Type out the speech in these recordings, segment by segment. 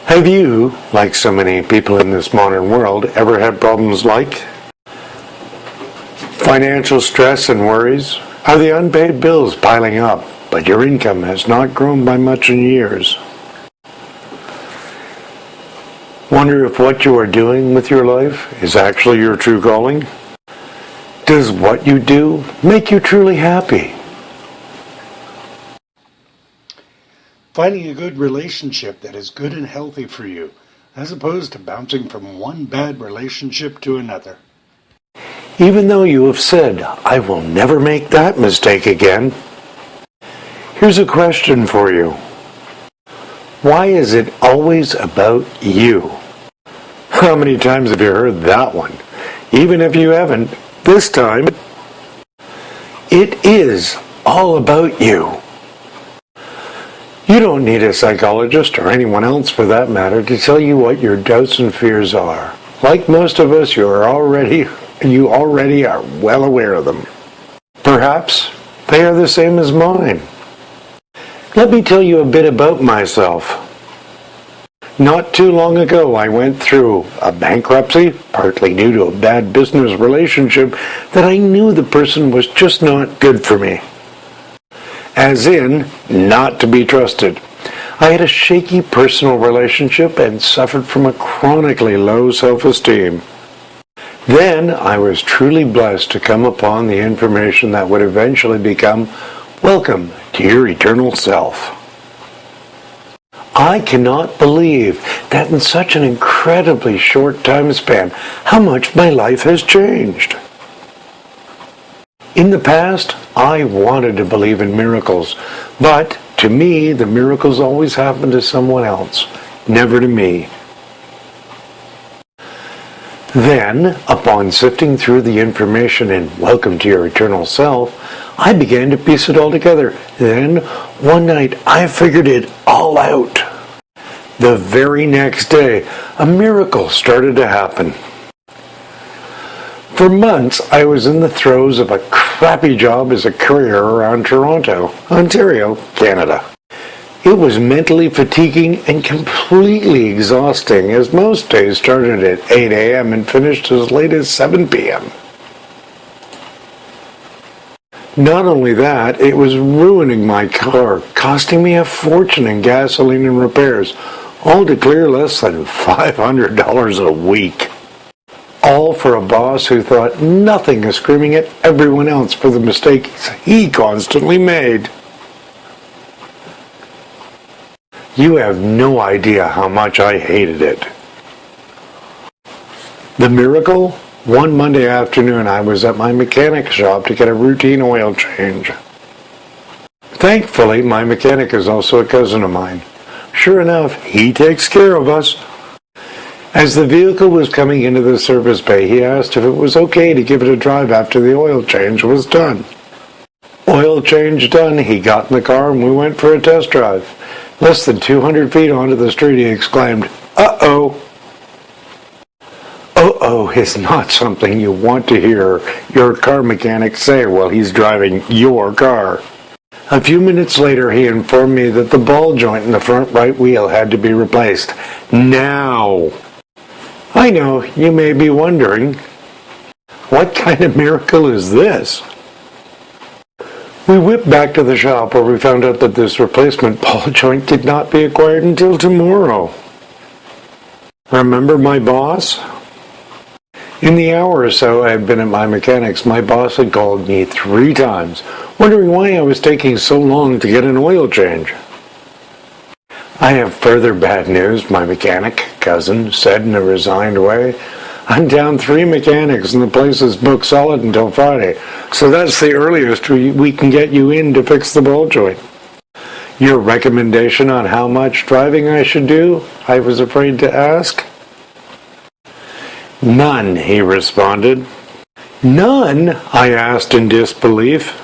Have you, like so many people in this modern world, ever had problems like financial stress and worries? Are the unpaid bills piling up, but your income has not grown by much in years? Wonder if what you are doing with your life is actually your true calling? Does what you do make you truly happy? Finding a good relationship that is good and healthy for you, as opposed to bouncing from one bad relationship to another. Even though you have said, I will never make that mistake again, here's a question for you. Why is it always about you? How many times have you heard that one? Even if you haven't, this time, it is all about you. You don't need a psychologist or anyone else for that matter to tell you what your doubts and fears are. Like most of us, you already are well aware of them. Perhaps they are the same as mine. Let me tell you a bit about myself. Not too long ago, I went through a bankruptcy, partly due to a bad business relationship that I knew the person was just not good for me. As in, not to be trusted. I had a shaky personal relationship and suffered from a chronically low self-esteem. Then I was truly blessed to come upon the information that would eventually become Welcome to Your Eternal Self. I cannot believe that in such an incredibly short time span, how much my life has changed. In the past, I wanted to believe in miracles, but to me, the miracles always happened to someone else, never to me. Then, upon sifting through the information in Welcome to Your Eternal Self, I began to piece it all together. Then, one night, I figured it all out. The very next day, a miracle started to happen. For months, I was in the throes of a crappy job as a courier around Toronto, Ontario, Canada. It was mentally fatiguing and completely exhausting, as most days started at 8 a.m. and finished as late as 7 p.m. Not only that, it was ruining my car, costing me a fortune in gasoline and repairs, all to clear less than $500 a week. All for a boss who thought nothing of screaming at everyone else for the mistakes he constantly made. You have no idea how much I hated it. The miracle? One Monday afternoon I was at my mechanic shop to get a routine oil change. Thankfully, my mechanic is also a cousin of mine. Sure enough, he takes care of us. As the vehicle was coming into the service bay, he asked if it was okay to give it a drive after the oil change was done. Oil change done, he got in the car and we went for a test drive. Less than 200 feet onto the street, he exclaimed, "Uh-oh." "Uh-oh" is not something you want to hear your car mechanic say while he's driving your car. A few minutes later, he informed me that the ball joint in the front right wheel had to be replaced. Now! I know, you may be wondering, what kind of miracle is this? We whipped back to the shop where we found out that this replacement ball joint could not be acquired until tomorrow. Remember my boss? In the hour or so I had been at my mechanic's, my boss had called me 3 times, wondering why I was taking so long to get an oil change. "I have further bad news," my mechanic cousin said in a resigned way. "I'm down 3 mechanics and the place is booked solid until Friday, so that's the earliest we can get you in to fix the ball joint. Your recommendation on how much driving I should do?" I was afraid to ask. "None," he responded. "None?" I asked in disbelief.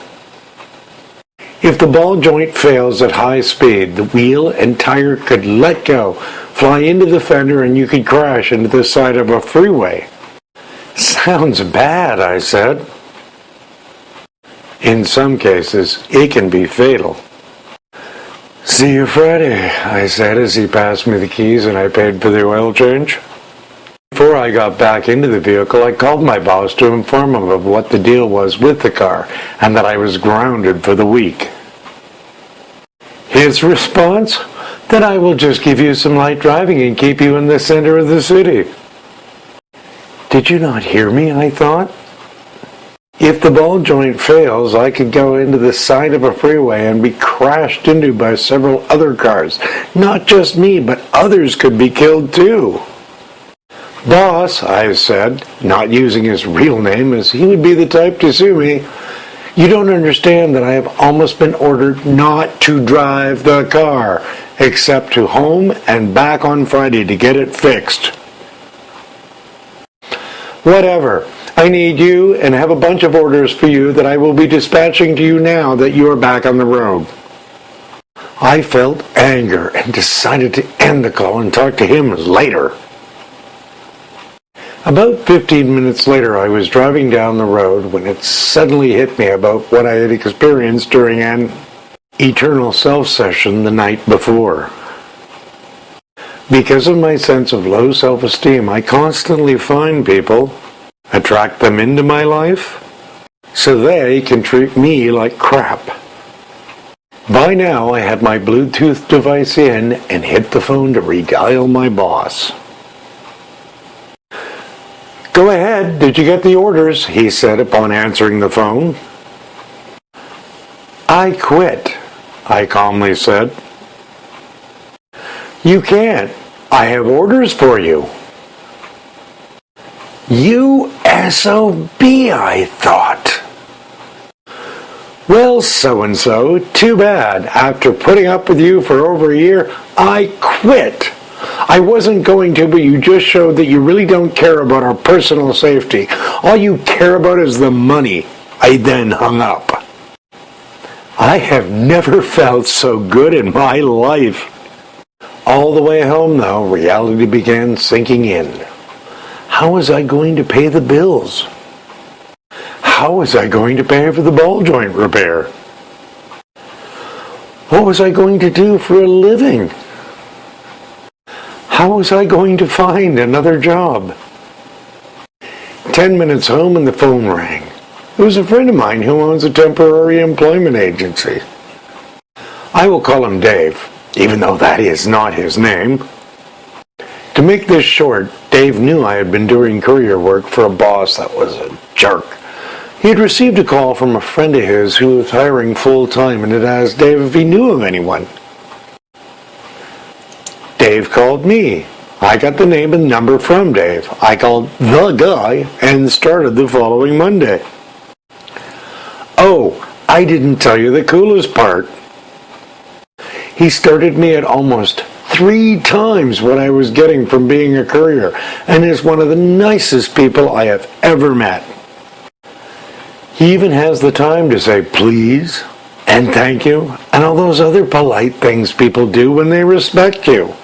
If the ball joint fails at high speed, the wheel and tire could let go, fly into the fender, and you could crash into the side of a freeway. "Sounds bad," I said. "In some cases, it can be fatal." See you Friday, I said as he passed me the keys and I paid for the oil change. Before I got back into the vehicle, I called my boss to inform him of what the deal was with the car and that I was grounded for the week. His response? Then I will just give you some light driving and keep you in the center of the city. Did you not hear me? I thought. If the ball joint fails, I could go into the side of a freeway and be crashed into by several other cars. Not just me, but others could be killed too. Boss, I said, not using his real name as he would be the type to sue me, you don't understand that I have almost been ordered not to drive the car, except to home and back on Friday to get it fixed. Whatever. I need you and have a bunch of orders for you that I will be dispatching to you now that you are back on the road. I felt anger and decided to end the call and talk to him later. About 15 minutes later, I was driving down the road when it suddenly hit me about what I had experienced during an Eternal Self session the night before. Because of my sense of low self-esteem, I constantly find people, attract them into my life, so they can treat me like crap. By now, I had my Bluetooth device in and hit the phone to redial my boss. Go ahead, did you get the orders? He said upon answering the phone. I quit, I calmly said. You can't. I have orders for you. You SOB, I thought. Well, so-and-so, too bad. After putting up with you for over a year, I quit. I wasn't going to, but you just showed that you really don't care about our personal safety. All you care about is the money. I then hung up. I have never felt so good in my life. All the way home, though, reality began sinking in. How was I going to pay the bills? How was I going to pay for the ball joint repair? What was I going to do for a living? How was I going to find another job? 10 minutes home and the phone rang. It was a friend of mine who owns a temporary employment agency. I will call him Dave, even though that is not his name. To make this short, Dave knew I had been doing courier work for a boss that was a jerk. He had received a call from a friend of his who was hiring full-time and had asked Dave if he knew of anyone. Dave called me. I got the name and number from Dave. I called the guy and started the following Monday. Oh, I didn't tell you the coolest part. He started me at almost 3 times what I was getting from being a courier, and is one of the nicest people I have ever met. He even has the time to say please and thank you and all those other polite things people do when they respect you.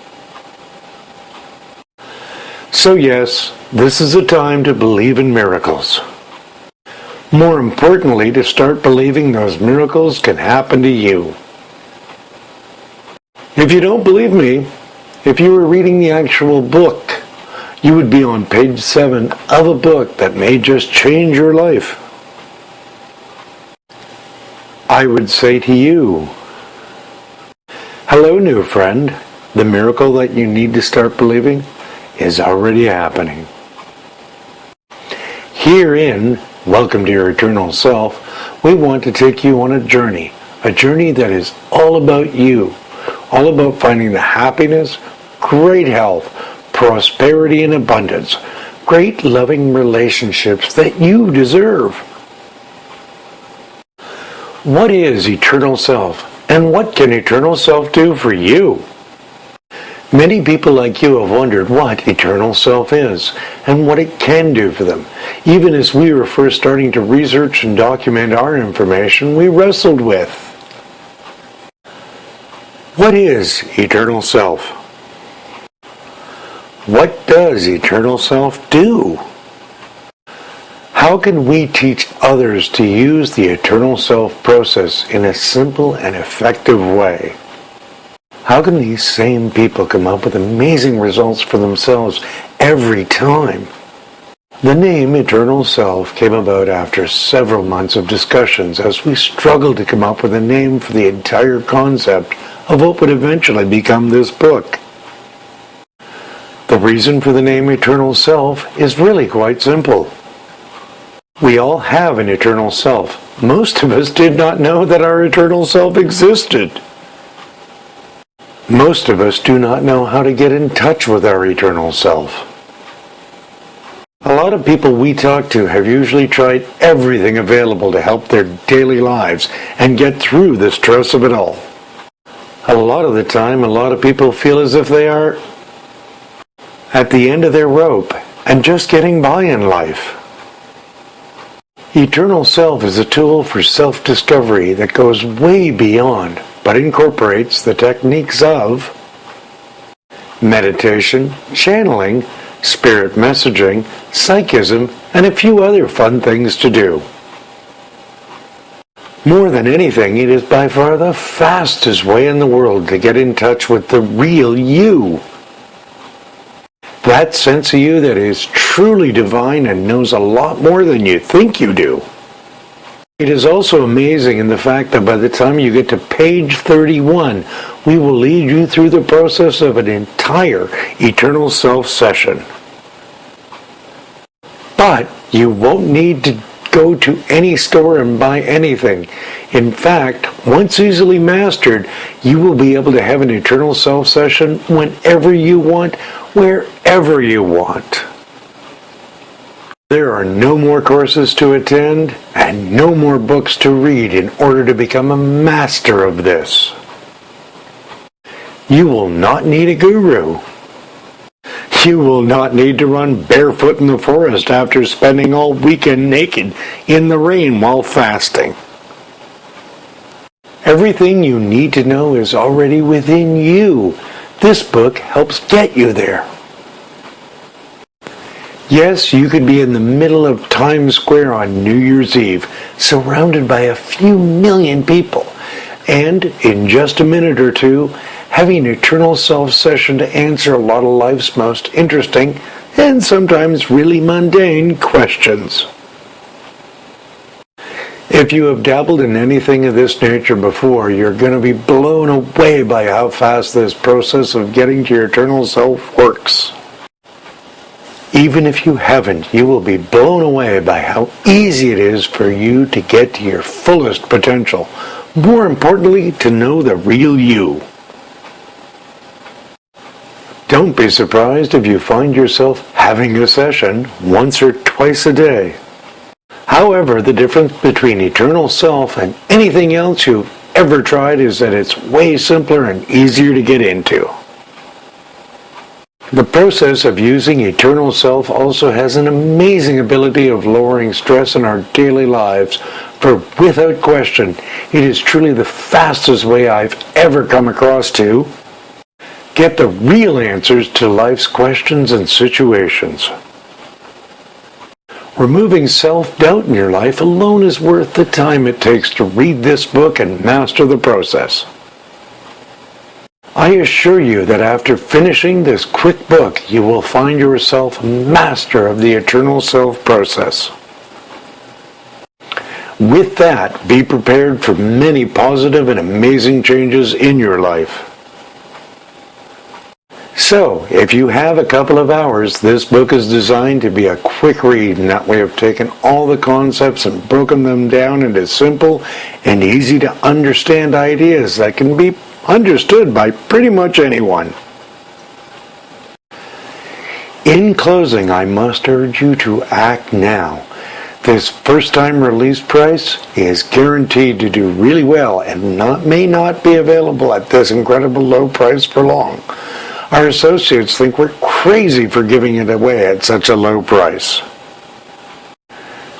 So yes, this is a time to believe in miracles. More importantly, to start believing those miracles can happen to you. If you don't believe me, if you were reading the actual book, you would be on page 7 of a book that may just change your life. I would say to you, hello, new friend. The miracle that you need to start believing is already happening. Herein, welcome to your eternal self, we want to take you on a journey that is all about you, all about finding the happiness, great health, prosperity and abundance, great loving relationships that you deserve. What is eternal self, and what can eternal self do for you? Many people like you have wondered what eternal self is and what it can do for them. Even as we were first starting to research and document our information, we wrestled with, what is eternal self? What does eternal self do? How can we teach others to use the eternal self process in a simple and effective way? How can these same people come up with amazing results for themselves every time? The name Eternal Self came about after several months of discussions as we struggled to come up with a name for the entire concept of what would eventually become this book. The reason for the name Eternal Self is really quite simple. We all have an eternal self. Most of us did not know that our eternal self existed. Most of us do not know how to get in touch with our eternal self. A lot of people we talk to have usually tried everything available to help their daily lives and get through the stress of it all. A lot of the time, a lot of people feel as if they are at the end of their rope and just getting by in life. Eternal Self is a tool for self-discovery that goes way beyond, but incorporates the techniques of meditation, channeling, spirit messaging, psychism, and a few other fun things to do. More than anything, it is by far the fastest way in the world to get in touch with the real you. That sense of you that is truly divine and knows a lot more than you think you do. It is also amazing in the fact that by the time you get to page 31, we will lead you through the process of an entire Eternal Self session. But you won't need to go to any store and buy anything. In fact, once easily mastered, you will be able to have an Eternal Self session whenever you want, wherever you want. There are no more courses to attend and no more books to read in order to become a master of this. You will not need a guru. You will not need to run barefoot in the forest after spending all weekend naked in the rain while fasting. Everything you need to know is already within you. This book helps get you there. Yes, you could be in the middle of Times Square on New Year's Eve, surrounded by a few million people, and in just a minute or two, having an Eternal Self session to answer a lot of life's most interesting and sometimes really mundane questions. If you have dabbled in anything of this nature before, you're going to be blown away by how fast this process of getting to your Eternal Self works. Even if you haven't, you will be blown away by how easy it is for you to get to your fullest potential. More importantly, to know the real you. Don't be surprised if you find yourself having a session once or twice a day. However, the difference between Eternal Self and anything else you've ever tried is that it's way simpler and easier to get into. The process of using Eternal Self also has an amazing ability of lowering stress in our daily lives, for without question, it is truly the fastest way I've ever come across to get the real answers to life's questions and situations. Removing self-doubt in your life alone is worth the time it takes to read this book and master the process. I assure you that after finishing this quick book, you will find yourself a master of the Eternal Self process. With that, be prepared for many positive and amazing changes in your life. So, if you have a couple of hours, this book is designed to be a quick read, and that we have taken all the concepts and broken them down into simple and easy to understand ideas that can be understood by pretty much anyone. In closing, I must urge you to act now. This first-time release price is guaranteed to do really well and may not be available at this incredible low price for long. Our associates think we're crazy for giving it away at such a low price.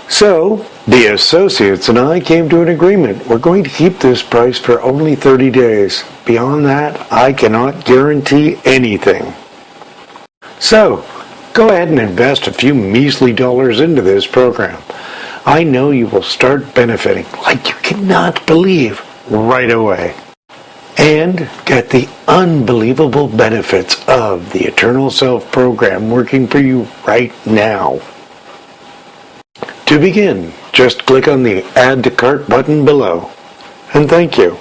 So, the associates and I came to an agreement. We're going to keep this price for only 30 days. Beyond that, I cannot guarantee anything. So, go ahead and invest a few measly dollars into this program. I know you will start benefiting like you cannot believe right away. and get the unbelievable benefits of the Eternal Self program working for you right now. To begin, just click on the Add to Cart button below. And thank you.